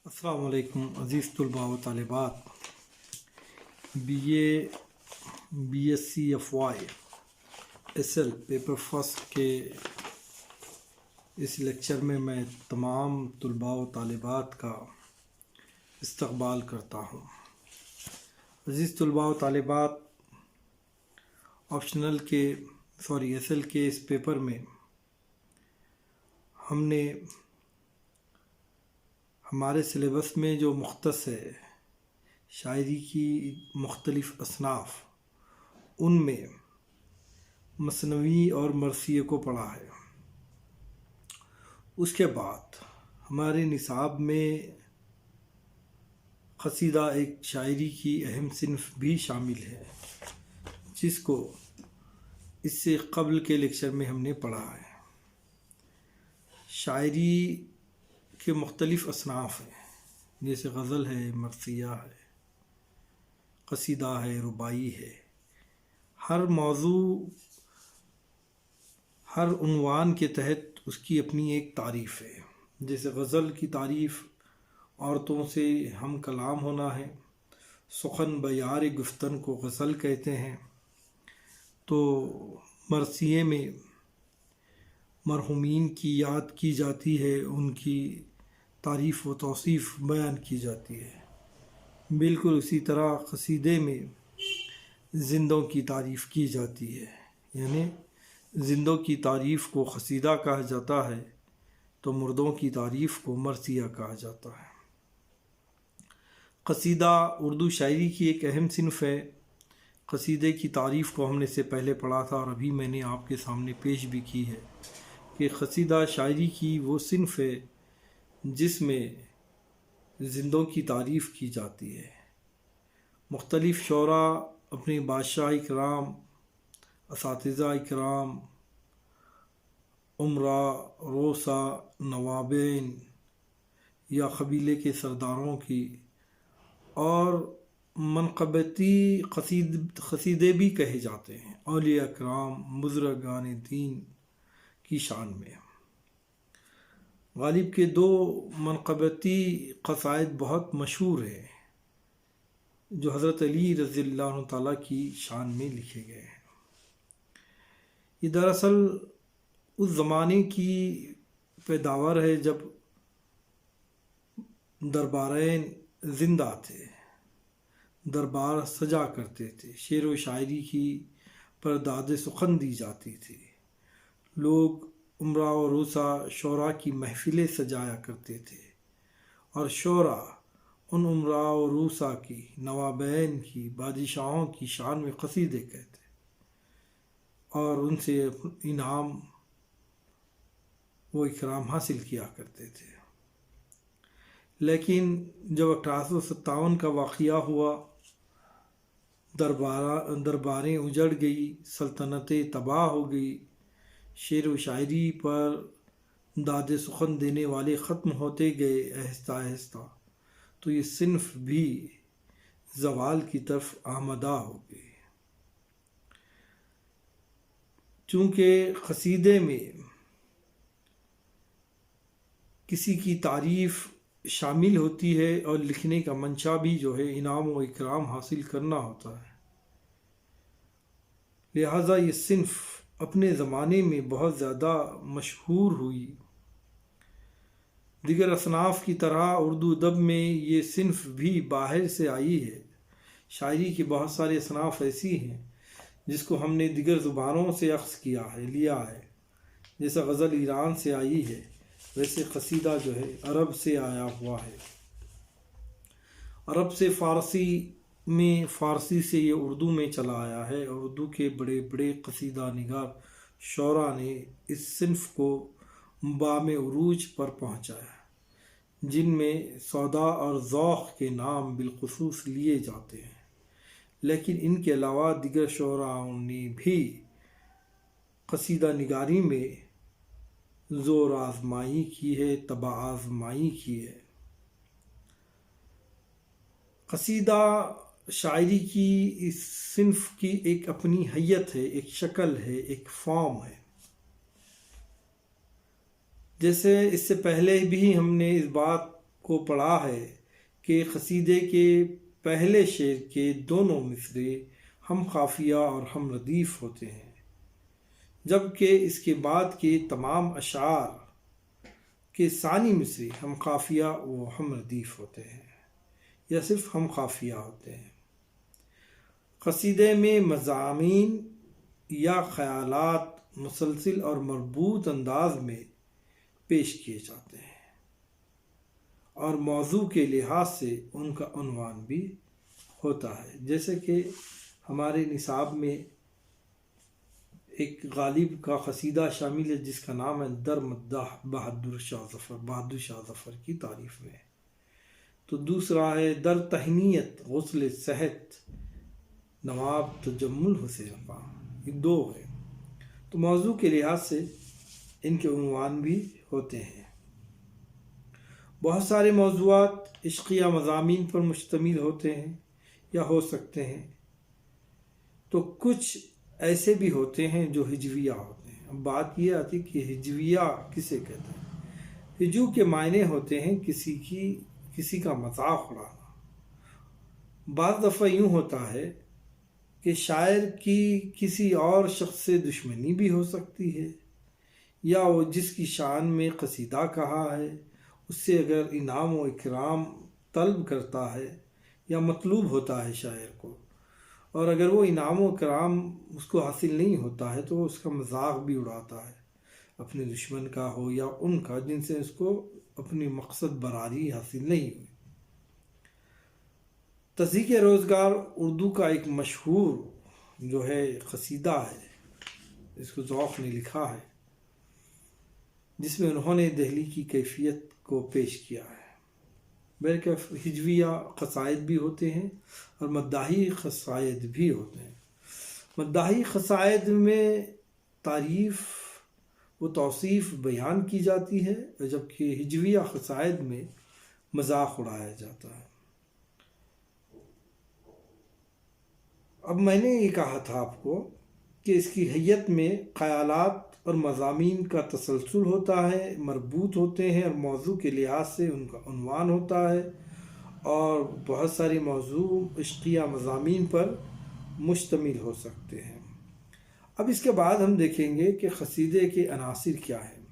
السلام علیکم عزیز طلباء و طالبات. B S C F Y S L paper first کے اس لیکچر میں تمام طلباء و طالبات کا استقبال کرتا ہوں. عزیز طلباء و طالبات، ایس ایل کے اس پیپر میں ہم نے ہمارے سلیبس میں جو مختص ہے شاعری کی مختلف اصناف، ان میں مثنوی اور مرثیے کو پڑھا ہے. اس کے بعد ہمارے نصاب میں قصیدہ ایک شاعری کی اہم صنف بھی شامل ہے، جس کو اس سے قبل کے لیکچر میں ہم نے پڑھا ہے. شاعری کے مختلف اصناف ہیں، جیسے غزل ہے، مرثیہ ہے، قصیدہ ہے، رباعی ہے. ہر موضوع، ہر عنوان کے تحت اس کی اپنی ایک تعریف ہے. جیسے غزل کی تعریف عورتوں سے ہم کلام ہونا ہے، سخن بیار گفتن کو غزل کہتے ہیں. تو مرثیے میں مرحومین کی یاد کی جاتی ہے، ان کی تعریف و توصیف بیان کی جاتی ہے. بالکل اسی طرح قصیدے میں زندوں کی تعریف کی جاتی ہے، یعنی زندوں کی تعریف کو قصیدہ کہا جاتا ہے تو مردوں کی تعریف کو مرثیہ کہا جاتا ہے. قصیدہ اردو شاعری کی ایک اہم صنف ہے. قصیدے کی تعریف کو ہم نے اس سے پہلے پڑھا تھا اور ابھی میں نے آپ کے سامنے پیش بھی کی ہے کہ قصیدہ شاعری کی وہ صنف ہے جس میں زندوں کی تعریف کی جاتی ہے. مختلف شعراء اپنے بادشاہ اکرام، اساتذہ اکرام، امراء، روسا، نوابین یا قبیلے کے سرداروں کی اور منقبتی قصیدے بھی کہے جاتے ہیں اولیاء اکرام، بزرگان دین کی شان میں. غالب کے دو منقبتی قصائد بہت مشہور ہیں جو حضرت علی رضی اللہ عنہ تعالیٰ کی شان میں لکھے گئے ہیں. یہ دراصل اس زمانے کی پیداوار ہے جب دربارین زندہ تھے، دربار سجا کرتے تھے، شعر و شاعری کی پرداد سخن دی جاتی تھی. لوگ امراء و روسا شعراء کی محفلیں سجایا کرتے تھے اور شعراء ان امراء و روسا کی، نوابین کی، بادشاہوں کی شان میں قصیدے کہتے اور ان سے انعام و اکرام حاصل کیا کرتے تھے. لیکن جب 1857 کا واقعہ ہوا، درباریں اجڑ گئی، سلطنتیں تباہ ہو گئی، شعر و شاعری پر داد سخن دینے والے ختم ہوتے گئے آہستہ آہستہ، تو یہ صنف بھی زوال کی طرف آمدہ ہو گئی. چونکہ قصیدے میں کسی کی تعریف شامل ہوتی ہے اور لکھنے کا منشا بھی جو ہے انعام و اکرام حاصل کرنا ہوتا ہے، لہٰذا یہ صنف اپنے زمانے میں بہت زیادہ مشہور ہوئی. دیگر اصناف کی طرح اردو ادب میں یہ صنف بھی باہر سے آئی ہے. شاعری کے بہت سارے اصناف ایسی ہیں جس کو ہم نے دیگر زبانوں سے اخذ کیا ہے، لیا ہے. جیسا غزل ایران سے آئی ہے، ویسے قصیدہ جو ہے عرب سے آیا ہوا ہے. عرب سے فارسی میں، فارسی سے یہ اردو میں چلا آیا ہے اور اردو کے بڑے بڑے قصیدہ نگار شعراء نے اس صنف کو بام عروج پر پہنچایا، جن میں سودا اور ذوق کے نام بالخصوص لیے جاتے ہیں. لیکن ان کے علاوہ دیگر شعراء نے بھی قصیدہ نگاری میں زور آزمائی کی ہے، طبع آزمائی کی ہے. قصیدہ شاعری کی اس صنف کی ایک اپنی حیت ہے، ایک شکل ہے، ایک فارم ہے. جیسے اس سے پہلے بھی ہم نے اس بات کو پڑھا ہے کہ قصیدے کے پہلے شعر کے دونوں مصرے ہم قافیہ اور ہم ردیف ہوتے ہیں، جبکہ اس کے بعد کے تمام اشعار کے ثانی مصرے ہم قافیہ و ہم ردیف ہوتے ہیں یا صرف ہم قافیہ ہوتے ہیں۔ قصیدے میں مضامین یا خیالات مسلسل اور مربوط انداز میں پیش کیے جاتے ہیں اور موضوع کے لحاظ سے ان کا عنوان بھی ہوتا ہے، جیسے کہ ہمارے نصاب میں ایک غالب کا قصیدہ شامل ہے جس کا نام ہے در مداح بہادر شاہ ظفر کی تعریف میں، تو دوسرا ہے در تہنیت غسل صحت نواب تجمل حسین خان، یہ دو ہے، تو موضوع کے لحاظ سے ان کے عنوان بھی ہوتے ہیں۔ بہت سارے موضوعات عشقیہ مضامین پر مشتمل ہوتے ہیں یا ہو سکتے ہیں، تو کچھ ایسے بھی ہوتے ہیں جو ہجویہ ہوتے ہیں۔ اب بات یہ آتی کہ ہجویہ کسے کہتے ہیں؟ ہجو کے معنی ہوتے ہیں کسی کا مذاق اڑانا۔ بعض دفعہ یوں ہوتا ہے کہ شاعر کی کسی اور شخص سے دشمنی بھی ہو سکتی ہے، یا وہ جس کی شان میں قصیدہ کہا ہے اس سے اگر انعام و اکرام طلب کرتا ہے یا مطلوب ہوتا ہے شاعر کو، اور اگر وہ انعام و اکرام اس کو حاصل نہیں ہوتا ہے تو وہ اس کا مذاق بھی اڑاتا ہے، اپنے دشمن کا ہو یا ان کا جن سے اس کو اپنی مقصد براری حاصل نہیں ہوئی۔ تضحیک روزگار اردو کا ایک مشہور جو ہے قصیدہ ہے، اس کو ذوق نے لکھا ہے، جس میں انہوں نے دہلی کی کیفیت کو پیش کیا ہے۔ بلکہ ہجویہ قصائد بھی ہوتے ہیں اور مداحی قصائد بھی ہوتے ہیں۔ مداحی قصائد میں تعریف و توصیف بیان کی جاتی ہے، جبکہ ہجویہ قصائد میں مذاق اڑایا جاتا ہے۔ اب میں نے یہ کہا تھا آپ کو کہ اس کی حیت میں خیالات اور مضامین کا تسلسل ہوتا ہے، مربوط ہوتے ہیں اور موضوع کے لحاظ سے ان کا عنوان ہوتا ہے، اور بہت سارے موضوع عشقیہ مضامین پر مشتمل ہو سکتے ہیں۔ اب اس کے بعد ہم دیکھیں گے کہ قصیدے کے عناصر کیا ہیں۔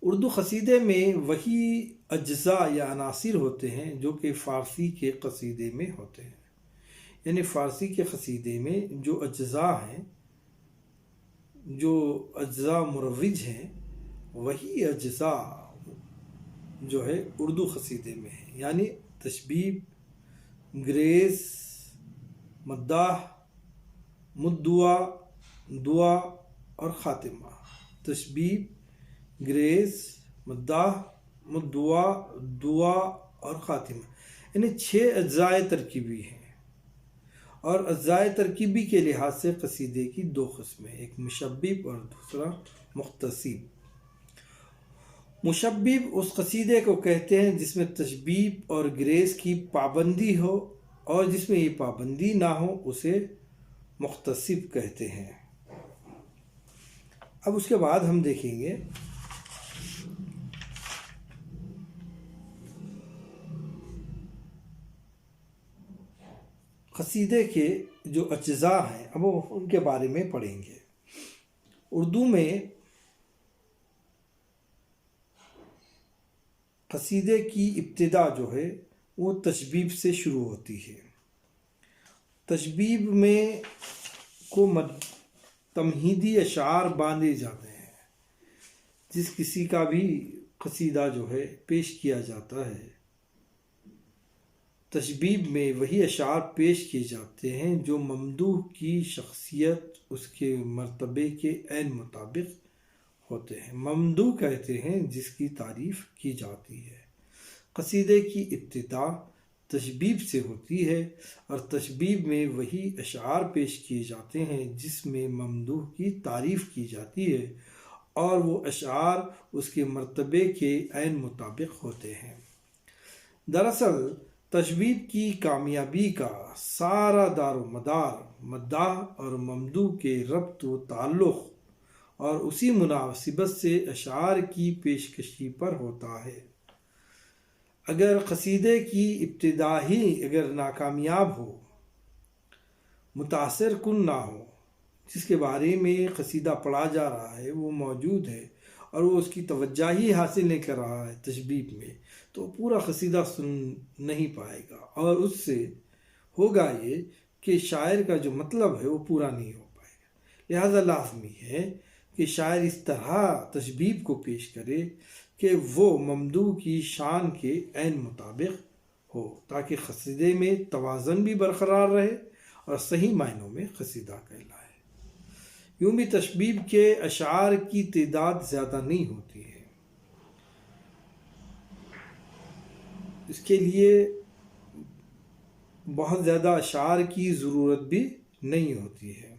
اردو قصیدے میں وہی اجزاء یا عناصر ہوتے ہیں جو کہ فارسی کے قصیدے میں ہوتے ہیں، یعنی فارسی کے قصیدے میں جو اجزاء ہیں، جو اجزاء مروج ہیں، وہی اجزاء جو ہے اردو قصیدے میں ہیں، یعنی تشبیب، گریز، مداح، مدعا، دعا اور خاتمہ۔ تشبیب، گریز، مداح، مدعا، دعا اور خاتمہ، یعنی 6 اجزاء ترکیبی ہیں، اور اجزاء ترکیبی کے لحاظ سے قصیدے کی 2 قسمیں، ایک مشبب اور دوسرا مختصب۔ مشبب اس قصیدے کو کہتے ہیں جس میں تشبیب اور گریز کی پابندی ہو، اور جس میں یہ پابندی نہ ہو اسے مختصب کہتے ہیں۔ اب اس کے بعد ہم دیکھیں گے قصیدے کے جو اجزاء ہیں، اب ان کے بارے میں پڑھیں گے۔ اردو میں قصیدے کی ابتدا جو ہے وہ تشبیب سے شروع ہوتی ہے۔ تشبیب میں کو تمہیدی اشعار باندھے جاتے ہیں۔ جس کسی کا بھی قصیدہ جو ہے پیش کیا جاتا ہے، تشبیب میں وہی اشعار پیش کیے جاتے ہیں جو ممدوح کی شخصیت، اس کے مرتبے کے عین مطابق ہوتے ہیں۔ ممدوح کہتے ہیں جس کی تعریف کی جاتی ہے۔ قصیدے کی ابتدا تشبیب سے ہوتی ہے، اور تشبیب میں وہی اشعار پیش کیے جاتے ہیں جس میں ممدوح کی تعریف کی جاتی ہے، اور وہ اشعار اس کے مرتبے کے عین مطابق ہوتے ہیں۔ دراصل تشبیب کی کامیابی کا سارا دار و مدار مداح اور ممدوح کے ربط و تعلق اور اسی مناسبت سے اشعار کی پیشکشی پر ہوتا ہے۔ اگر قصیدے کی ابتدا ہی اگر ناکامیاب ہو، متاثر کن نہ ہو، جس کے بارے میں قصیدہ پڑھا جا رہا ہے وہ موجود ہے اور وہ اس کی توجہ ہی حاصل نہیں کر رہا ہے تشبیب میں، تو پورا قصیدہ سن نہیں پائے گا، اور اس سے ہوگا یہ کہ شاعر کا جو مطلب ہے وہ پورا نہیں ہو پائے گا۔ لہذا لازمی ہے کہ شاعر اس طرح تشبیب کو پیش کرے کہ وہ ممدوح کی شان کے عین مطابق ہو، تاکہ قصیدے میں توازن بھی برقرار رہے اور صحیح معنوں میں قصیدہ کہلائے۔ یوں بھی تشبیب کے اشعار کی تعداد زیادہ نہیں ہوتی ہے، اس کے لیے بہت زیادہ اشعار کی ضرورت بھی نہیں ہوتی ہے،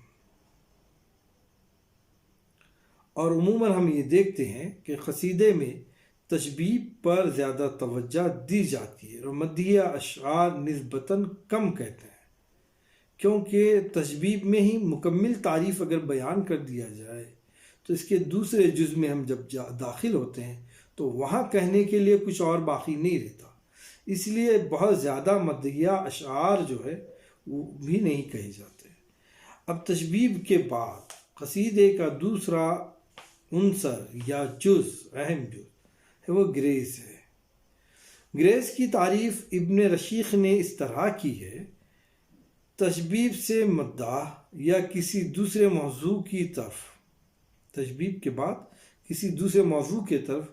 اور عموماً ہم یہ دیکھتے ہیں کہ قصیدے میں تشبیب پر زیادہ توجہ دی جاتی ہے اور مدیح اشعار نسبتاً کم کہتے ہیں، کیونکہ تشبیب میں ہی مکمل تعریف اگر بیان کر دیا جائے تو اس کے دوسرے جز میں ہم جب داخل ہوتے ہیں تو وہاں کہنے کے لیے کچھ اور باقی نہیں رہتا، اس لیے بہت زیادہ مدیح اشعار جو ہے وہ بھی نہیں کہے جاتے۔ اب تشبیب کے بعد قصیدے کا دوسرا عنصر یا جز، اہم جز ہے، وہ گریز ہے۔ گریز کی تعریف ابن رشیق نے اس طرح کی ہے: تشبیب سے مداح یا کسی دوسرے موضوع کی طرف، تشبیب کے بعد کسی دوسرے موضوع کی طرف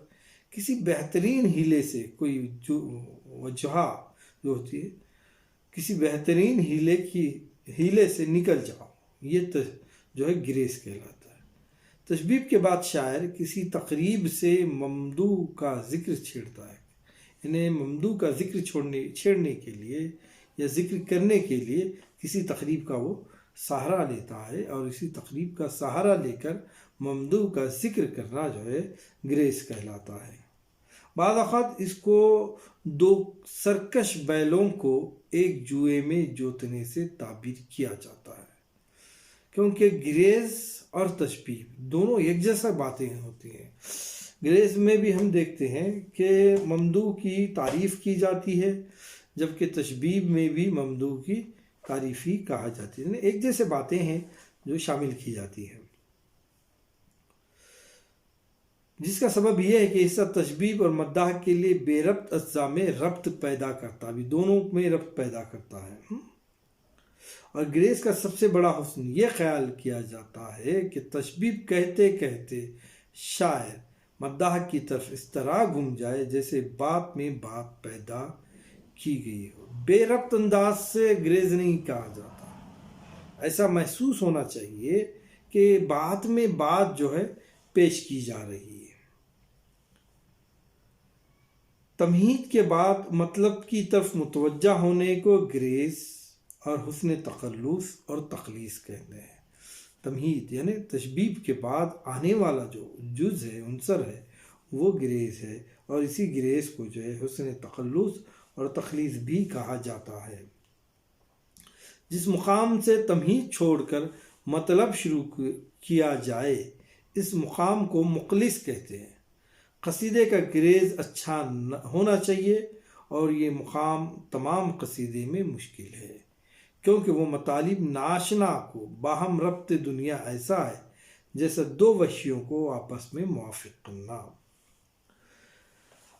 کسی بہترین ہیلے سے، کوئی وجہ جو ہوتی ہے، کسی بہترین ہیلے سے نکل جاؤ، یہ جو ہے گریز کہلاتا ہے۔ تشبیب کے بعد شاعر کسی تقریب سے ممدوح کا ذکر چھیڑتا ہے، یعنی ممدوح کا ذکر چھیڑنے کے لیے یا ذکر کرنے کے لیے کسی تقریب کا وہ سہارا لیتا ہے، اور اسی تقریب کا سہارا لے کر ممدوح کا ذکر کرنا جو ہے گریز کہلاتا ہے۔ بعض اوقات اس کو دو سرکش بیلوں کو ایک جوئے میں جوتنے سے تعبیر کیا جاتا ہے، کیونکہ گریز اور تشبیب دونوں یک جیسا باتیں ہوتی ہیں۔ گریز میں بھی ہم دیکھتے ہیں کہ ممدوح کی تعریف کی جاتی ہے، جبکہ تشبیب میں بھی ممدوح کی تعریف ہی کہا جاتی ہے، یعنی ایک جیسے باتیں ہیں جو شامل کی جاتی ہیں، جس کا سبب یہ ہے کہ حصہ تشبیب اور مداح کے لیے بے ربط اجزاء میں ربط پیدا کرتا ہے، دونوں میں ربط پیدا کرتا ہے۔ اور گریز کا سب سے بڑا حسن یہ خیال کیا جاتا ہے کہ تشبیب کہتے کہتے شاعر مداح کی طرف اس طرح گم جائے جیسے بات میں بات پیدا کی گئی ہو۔ بے ربط انداز سے گریز نہیں کہا جاتا، ایسا محسوس ہونا چاہیے کہ بات میں بات جو ہے پیش کی جا رہی ہے۔ تمہید کے بعد مطلب کی طرف متوجہ ہونے کو گریز اور حسن تخلص اور تخلیص کہتے ہیں۔ تمہید یعنی تشبیب کے بعد آنے والا جو جز ہے، عنصر ہے، وہ گریز ہے، اور اسی گریز کو جو ہے حسن تخلص اور تخلیص بھی کہا جاتا ہے۔ جس مقام سے تمہید چھوڑ کر مطلب شروع کیا جائے اس مقام کو مخلص کہتے ہیں۔ قصیدے کا گریز اچھا ہونا چاہیے، اور یہ مقام تمام قصیدے میں مشکل ہے، کیونکہ وہ مطالب ناشنا کو باہم ربط دنیا ایسا ہے جیسا دو وحشیوں کو آپس میں موافق کرنا۔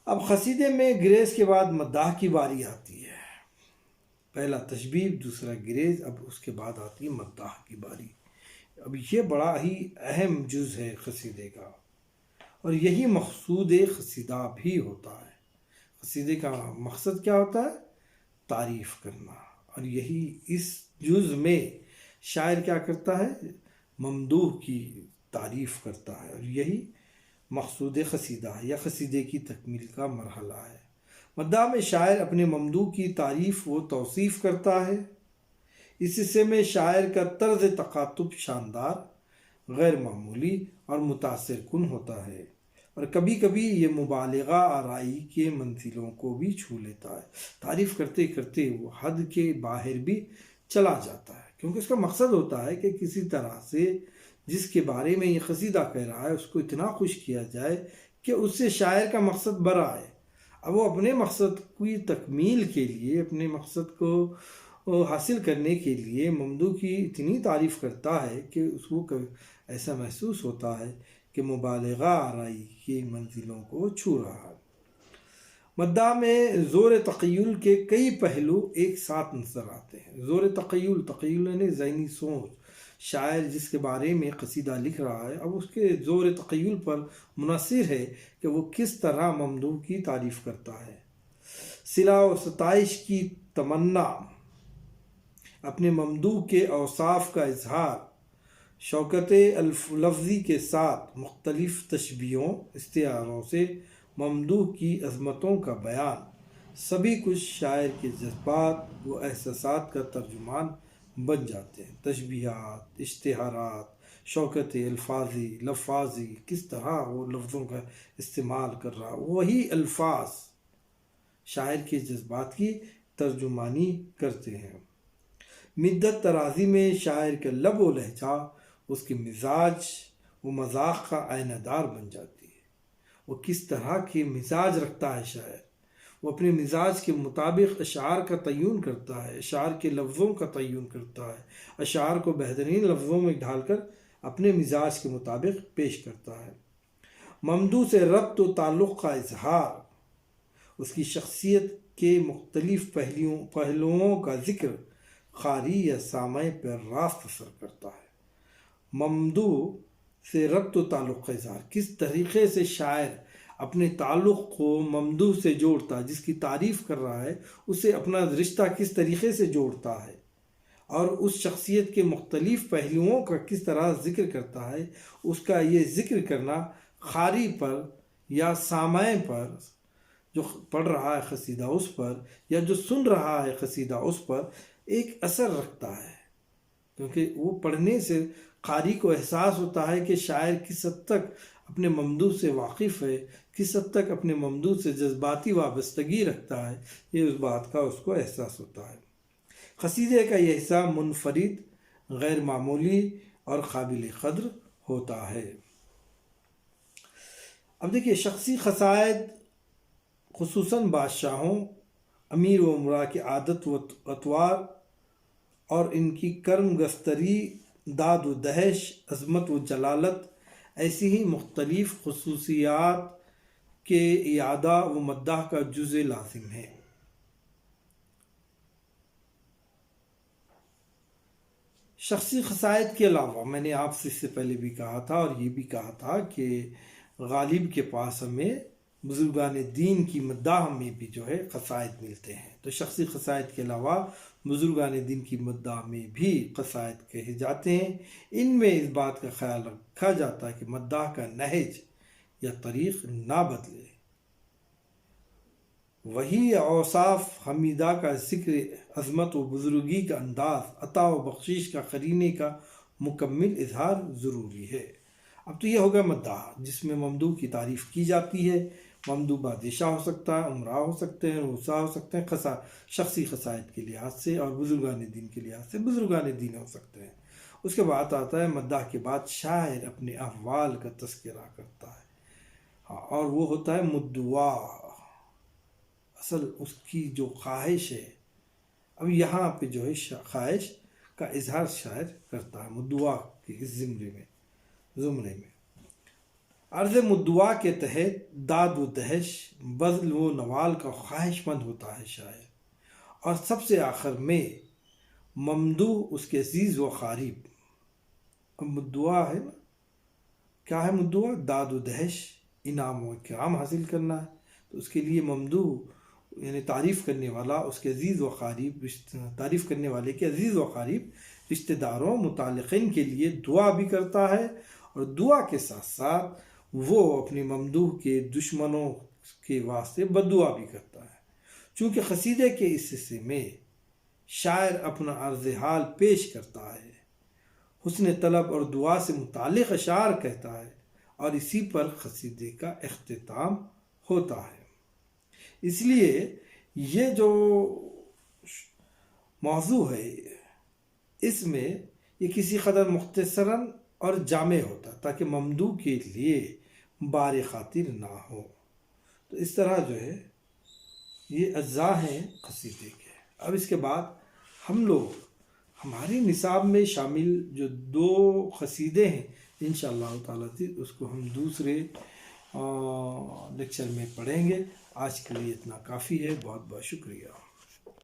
اب قصیدے میں گریز کے بعد مداح کی باری آتی ہے، پہلا تشبیب، دوسرا گریز، اب اس کے بعد آتی ہے مداح کی باری۔ اب یہ بڑا ہی اہم جز ہے قصیدے کا، اور یہی مقصود قصیدہ بھی ہوتا ہے۔ قصیدے کا مقصد کیا ہوتا ہے؟ تعریف کرنا، اور یہی اس جز میں شاعر کیا کرتا ہے؟ ممدوح کی تعریف کرتا ہے، اور یہی مقصود قصیدہ ہے یا قصیدے کی تکمیل کا مرحلہ ہے۔ مداح میں شاعر اپنے ممدوح کی تعریف و توصیف کرتا ہے۔ اس حصے میں شاعر کا طرز تخاطب شاندار، غیر معمولی اور متاثر کن ہوتا ہے، اور کبھی کبھی یہ مبالغہ آرائی کے منزلوں کو بھی چھو لیتا ہے۔ تعریف کرتے کرتے وہ حد کے باہر بھی چلا جاتا ہے، کیونکہ اس کا مقصد ہوتا ہے کہ کسی طرح سے جس کے بارے میں یہ قصیدہ کہہ رہا ہے اس کو اتنا خوش کیا جائے کہ اس سے شاعر کا مقصد بڑا ہے۔ اب وہ اپنے مقصد کی تکمیل کے لیے، اپنے مقصد کو حاصل کرنے کے لیے ممدوح کی اتنی تعریف کرتا ہے کہ اس کو ایسا محسوس ہوتا ہے کہ مبالغہ آرائی کی منزلوں کو چھو رہا ہے۔ مداح میں زور تخیل کے کئی پہلو ایک ساتھ نظر آتے ہیں۔ زور تخیل یعنی ذہنی سوچ۔ شاعر جس کے بارے میں قصیدہ لکھ رہا ہے، اب اس کے زور تخیل پر منحصر ہے کہ وہ کس طرح ممدوح کی تعریف کرتا ہے۔ صلہ و ستائش کی تمنا، اپنے ممدوح کے اوصاف کا اظہار، شوکت لفظی کے ساتھ مختلف تشبیہوں استعاروں سے ممدوح کی عظمتوں کا بیان، سبھی کچھ شاعر کے جذبات و احساسات کا ترجمان بن جاتے ہیں۔ تشبیہات، اشتہارات، شوکت لفاظی، کس طرح وہ لفظوں کا استعمال کر رہا، وہی الفاظ شاعر کے جذبات کی ترجمانی کرتے ہیں۔ مدت ترازی میں شاعر کا لب و لہجہ اس کے مزاج و مذاق کا آئینہ دار بن جاتی ہے۔ وہ کس طرح کے مزاج رکھتا ہے شاعر، وہ اپنے مزاج کے مطابق اشعار کا تعین کرتا ہے، اشعار کے لفظوں کا تعین کرتا ہے، اشعار کو بہترین لفظوں میں ڈھال کر اپنے مزاج کے مطابق پیش کرتا ہے۔ ممدوح سے ربط و تعلق کا اظہار، اس کی شخصیت کے مختلف پہلوؤں کا ذکر قاری یا سامع پر راست اثر کرتا ہے۔ ممدوح سے ربط و تعلق کا اظہار، کس طریقے سے شاعر اپنے تعلق کو ممدوح سے جوڑتا ہے، جس کی تعریف کر رہا ہے اسے اپنا رشتہ کس طریقے سے جوڑتا ہے، اور اس شخصیت کے مختلف پہلوؤں کا کس طرح ذکر کرتا ہے۔ اس کا یہ ذکر کرنا قاری پر یا سامع پر، جو پڑھ رہا ہے قصیدہ اس پر، یا جو سن رہا ہے قصیدہ اس پر ایک اثر رکھتا ہے، کیونکہ وہ پڑھنے سے قاری کو احساس ہوتا ہے کہ شاعر کس حد تک اپنے ممدوح سے واقف ہے، کس حد تک اپنے ممدوح سے جذباتی وابستگی رکھتا ہے، یہ اس بات کا اس کو احساس ہوتا ہے۔ قصیدے کا یہ حصہ منفرد، غیر معمولی اور قابل قدر ہوتا ہے۔ اب دیکھیے، شخصی قصائد خصوصاً بادشاہوں، امیر و امراء کی عادت و اطوار اور ان کی کرم گستری، داد و دہش، عظمت و جلالت، ایسی ہی مختلف خصوصیات کے اعادہ و مداح کا جزء لازم ہے۔ شخصی قصائد کے علاوہ میں نے آپ سے اس سے پہلے بھی کہا تھا اور یہ بھی کہا تھا کہ غالب کے پاس ہمیں بزرگان دین کی مداح میں بھی جو ہے قصائد ملتے ہیں، تو شخصی قصائد کے علاوہ بزرگان دین کی مداح میں بھی قصائد کہے جاتے ہیں۔ ان میں اس بات کا خیال رکھا جاتا ہے کہ مداح کا نہج یا طریق نہ بدلے، وہی اوصاف حمیدہ کا ذکر، عظمت و بزرگی کا انداز، عطا و بخشش کا قرینے کا مکمل اظہار ضروری ہے۔ اب تو یہ ہوگا مداح، جس میں ممدوح کی تعریف کی جاتی ہے۔ ممدوح بادشاہ ہو سکتا ہے، امراء ہو سکتے ہیں، رؤساء ہو سکتے ہیں، شخصی قصائد کے لحاظ سے، اور بزرگان دین کے لحاظ سے بزرگان دین ہو سکتے ہیں۔ اس کے بعد آتا ہے مداح کے بعد شاعر اپنے احوال کا تذکرہ کرتا ہے، اور وہ ہوتا ہے مدعا، اصل اس کی جو خواہش ہے۔ اب یہاں پہ جو ہے خواہش کا اظہار شاعر کرتا ہے مدعا کے اس زمرے میں۔ عرض مدعا کے تحت داد و دہش، بذل و نوال کا خواہش مند ہوتا ہے شاعر، اور سب سے آخر میں ممدوح اس کے عزیز و قریب۔ اب مدعا ہے نا، کیا ہے مدعا؟ داد و دہش، انعام و اکرام حاصل کرنا ہے، تو اس کے لیے ممدوح یعنی تعریف کرنے والا اس کے عزیز و قریب، تعریف کرنے والے کے عزیز و قریب رشتہ داروں، متعلقین کے لیے دعا بھی کرتا ہے، اور دعا کے ساتھ ساتھ وہ اپنے ممدوح کے دشمنوں کے واسطے بددعا بھی کرتا ہے۔ چونکہ قصیدے کے اس حصے میں شاعر اپنا عرض حال پیش کرتا ہے، حسن طلب اور دعا سے متعلق اشعار کہتا ہے، اور اسی پر قصیدے کا اختتام ہوتا ہے۔ اس لیے یہ جو موضوع ہے، اس میں یہ کسی قدر مختصراً اور جامع ہوتا تاکہ ممدوح کے لیے بار خاطر نہ ہو۔ تو اس طرح جو ہے یہ اجزاء ہیں قصیدے کے۔ اب اس کے بعد ہم لوگ ہماری نصاب میں شامل جو 2 قصیدے ہیں انشاءاللہ تعالی اس کو ہم دوسرے لیکچر میں پڑھیں گے۔ آج کے لیے اتنا کافی ہے، بہت بہت شکریہ۔